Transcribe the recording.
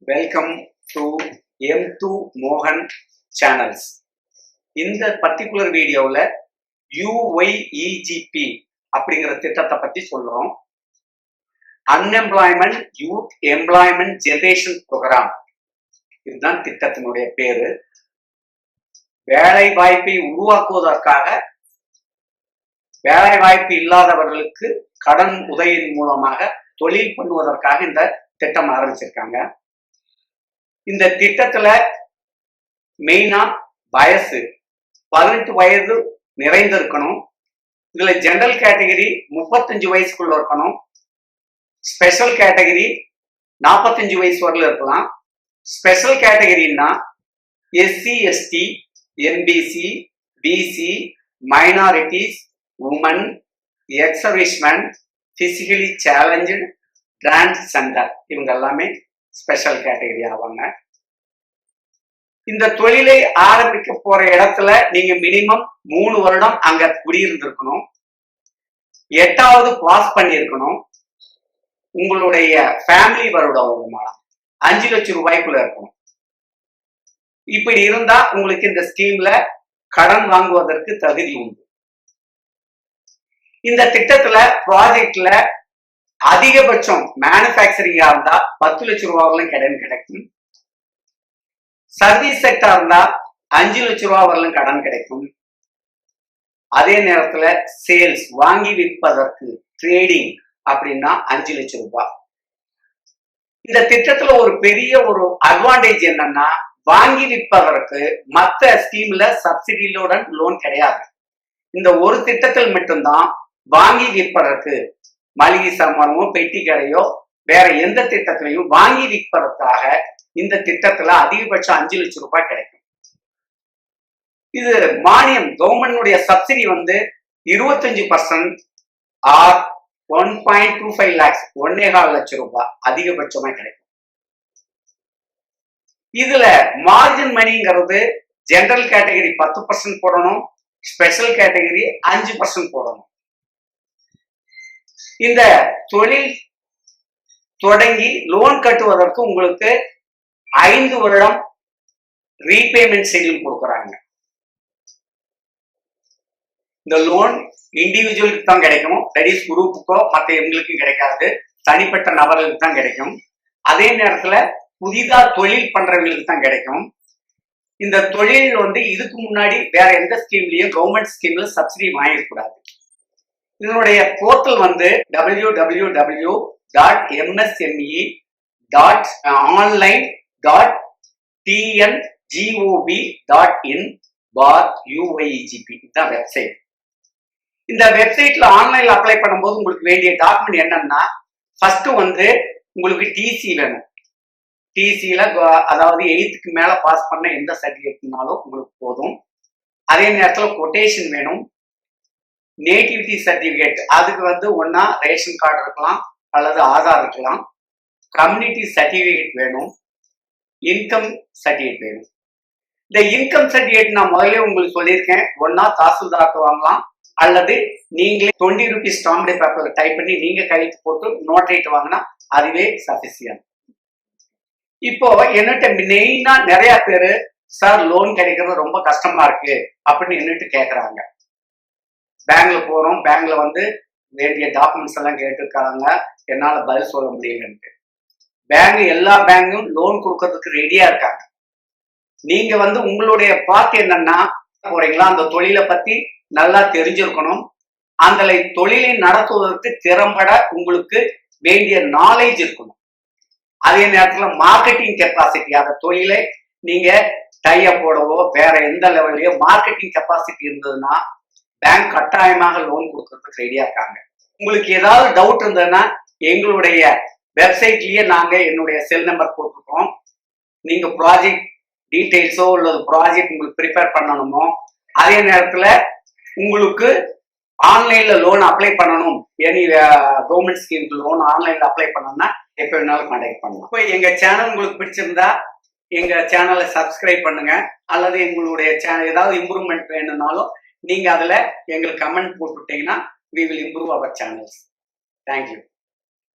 Welcome to M2 Mohan channels. இந்த particular வீடியோவில் UYEGP அப்படிங்கிற திட்டத்தை பற்றி சொல்றோம். Unemployment Youth Employment Generation Program இதுதான் திட்டத்தினுடைய பேரு. வேலை வாய்ப்பை உருவாக்குவதற்காக வேலை வாய்ப்பு இல்லாதவர்களுக்கு கடன் உதவியின் மூலமாக தொழில் பண்ணுவதற்காக இந்த திட்டம் ஆரம்பிச்சிருக்காங்க. இந்த திட்டத்துல மெயினா வயசு 18 வயது நிறைந்திருக்கணும். இதுல ஜெனரல் கேட்டகரி 35 வயசுக்குள்ள இருக்கணும். ஸ்பெஷல் கேட்டகரி 45 வயசு வரல இருக்கலாம். ஸ்பெஷல் கேட்டகரின்னா SC ST MBC BC minorities women exservicemen physically challenge transgender இவங்க எல்லாமே ஸ்பெஷல் கேட்டகரி ஆவாங்க. இந்த தொழிலை ஆரம்பிக்க போற இடத்துல நீங்க மினிமம் 3 வருடம் அங்க குடியிருந்திருக்கணும். 8வது பாஸ் பண்ணியிருக்கணும். உங்களுடைய ஃபேமிலி வருட வருமானம் 5 லட்சம் ரூபாய்க்குள்ள இருக்கணும். இப்படி இருந்தா உங்களுக்கு இந்த ஸ்கீம்ல கடன் வாங்குவதற்கு தகுதி உண்டு. இந்த திட்டத்துல ப்ராஜெக்ட்ல அதிகபட்சம் மேனுபேக்சரிங்கா இருந்தா 10 லட்சம் ரூபாய் கடன் கிடைக்கும். சர்வீஸ் செக்டரா இருந்தா 5 லட்சம் ரூபாய் வரலும் கடன் கிடைக்கும். அதே நேரத்துல சேல்ஸ் வாங்கி விற்பதற்கு ட்ரேடிங் அப்படின்னா 5 லட்சம் ரூபாய். இந்த திட்டத்துல ஒரு பெரிய ஒரு அட்வான்டேஜ் என்னன்னா வாங்கி விற்பதற்கு மற்ற ஸ்கீம்ல சப்சிடியுடன் லோன் கிடையாது. இந்த ஒரு திட்டத்தில் மட்டும்தான் வாங்கி விற்பதற்கு மளிகை சாமானமோ பெட்டி கடையோ வேற எந்த திட்டத்திலையும் வாங்கி விற்பதற்காக இந்த திட்டத்துல அதிகபட்சம் 5 லட்சம் ரூபாய் கிடைக்கும். இது மானியம் கவர்மெண்டுடைய சப்சிடி 25% ஆர் 1.25 lakhs 1.25 லட்சம் ரூபாய் அதிகபட்சமா கிடைக்கும். இதுல மார்ஜின் மணிங்கிறது ஜெனரல் கேட்டகரி 10% போடணும், ஸ்பெஷல் கேட்டகரி 5% போடணும். இந்த தொழில் தொடங்கி லோன் கட்டுவதற்கு உங்களுக்கு 5 வருடம் ரீபேமெண்ட் ஷெட்யூல் கொடுக்குறாங்க. இந்த லோன் இண்டிவிஜுவலுக்கு தான் கிடைக்கும், தட் குரூப்புக்கோ மற்ற எங்களுக்கும் கிடைக்காது, தனிப்பட்ட நபர்களுக்கு தான் கிடைக்கும். அதே நேரத்துல புதிதா தொழில் பண்றவங்களுக்கு தான் கிடைக்கும். இந்த தொழில் இதுக்கு முன்னாடி வேற எந்த ஸ்கீம்லயும் கவர்மெண்ட் ஸ்கீம்ல சப்சிடி வாங்கிடக்கூடாது. இதனுடைய போர்ட்டல் www.msme.online.tngov.in/UYEGP இதுதான் வெப்சைட். இந்த வெப்சைட்ல ஆன்லைன்ல அப்ளை பண்ணும்போது உங்களுக்கு வேண்டிய டாக்குமெண்ட் என்னன்னா ஃபர்ஸ்ட் உங்களுக்கு டிசி வேணும். டிசியில அதாவது 8th மேல பாஸ் பண்ண எந்த சர்டிபிகேட்னாலும் உங்களுக்கு போதும். அதே நேரத்தில் கொட்டேஷன் வேணும். நேட்டிவிட்டி சர்டிபிகேட் அதுக்கு ஒன்னா ரேஷன் கார்டு இருக்கலாம் அல்லது ஆதார் இருக்கலாம். கம்யூனிட்டி சர்டிபிகேட் வேணும். இன்கம் சர்டிபிகேட் வேணும். இந்த இன்கம் சர்டிபிகேட் நான் முதல்ல உங்களுக்கு சொல்லியிருக்கேன், ஒன்னா தாசில்தார்க்கு வாங்கலாம் அல்லது நீங்களே 20 rupees ஸ்டாம்ப் பேப்பர் டைப் பண்ணி நீங்க கையெழுத்து போட்டு நோட்ரேட் வாங்கினா அதுவே சஃபிசியன்ட். இப்போ என்னட்ட மெயினா நிறைய பேரு சார் லோன் கிடைக்கிறது ரொம்ப கஷ்டமா இருக்கு அப்படின்னு என்னட்டு கேட்கறாங்க. பேங்க்ல போறோம், பேங்க்ல வேண்டிய டாக்குமெண்ட்ஸ் எல்லாம் கேட்டிருக்காங்க, என்னால பதில் சொல்ல முடியலன்ட்டு. எல்லா பேங்கும் லோன் கொடுக்கறதுக்கு ரெடியா இருக்காங்க. நீங்க உங்களுடைய பார்ட் என்னன்னா போறீங்களா, அந்த தொழிலை பத்தி நல்லா தெரிஞ்சிருக்கணும். அந்த தொழிலை நடத்துவதற்கு திறம்பட உங்களுக்கு வேண்டிய நாலேஜ் இருக்கணும். அதே நேரத்துல மார்க்கெட்டிங் கெப்பாசிட்டி, அந்த தொழிலை நீங்க டைய போடவோ வேற எந்த லெவல்லையோ மார்க்கெட்டிங் கெப்பாசிட்டி இருந்ததுன்னா பேங்க் கட்டாயமாக லோன் கொடுக்கறதுக்கு ரெடியா இருக்காங்க. உங்களுக்கு ஏதாவது டவுட் இருந்ததுன்னா எங்களுடைய வெப்சைட்லயே நாங்க என்னுடைய செல் நம்பர் போட்டிருக்கோம். நீங்க ப்ராஜெக்ட் டீடைல்ஸோ அல்லது ப்ராஜெக்ட் உங்களுக்கு ப்ரிப்பேர் பண்ணணுமோ, அதே நேரத்துல உங்களுக்கு ஆன்லைன்ல லோன் அப்ளை பண்ணணும், எனி கவர்மெண்ட் ஸ்கீமுக்கு லோன் ஆன்லைன்ல அப்ளை பண்ணணும்னா எப்ப வேணாலும் கான்டாக்ட் பண்ணலாம். இப்போ எங்க சேனல் உங்களுக்கு பிடிச்சிருந்தா எங்க சேனலை சப்ஸ்கிரைப் பண்ணுங்க. அல்லது எங்களுடைய சேனல் ஏதாவது இம்ப்ரூவ்மெண்ட் வேணும்னாலும் நீங்க அதுல எங்களுக்கு comment போட்டுட்டீங்கன்னா we will improve our channels. Thank you.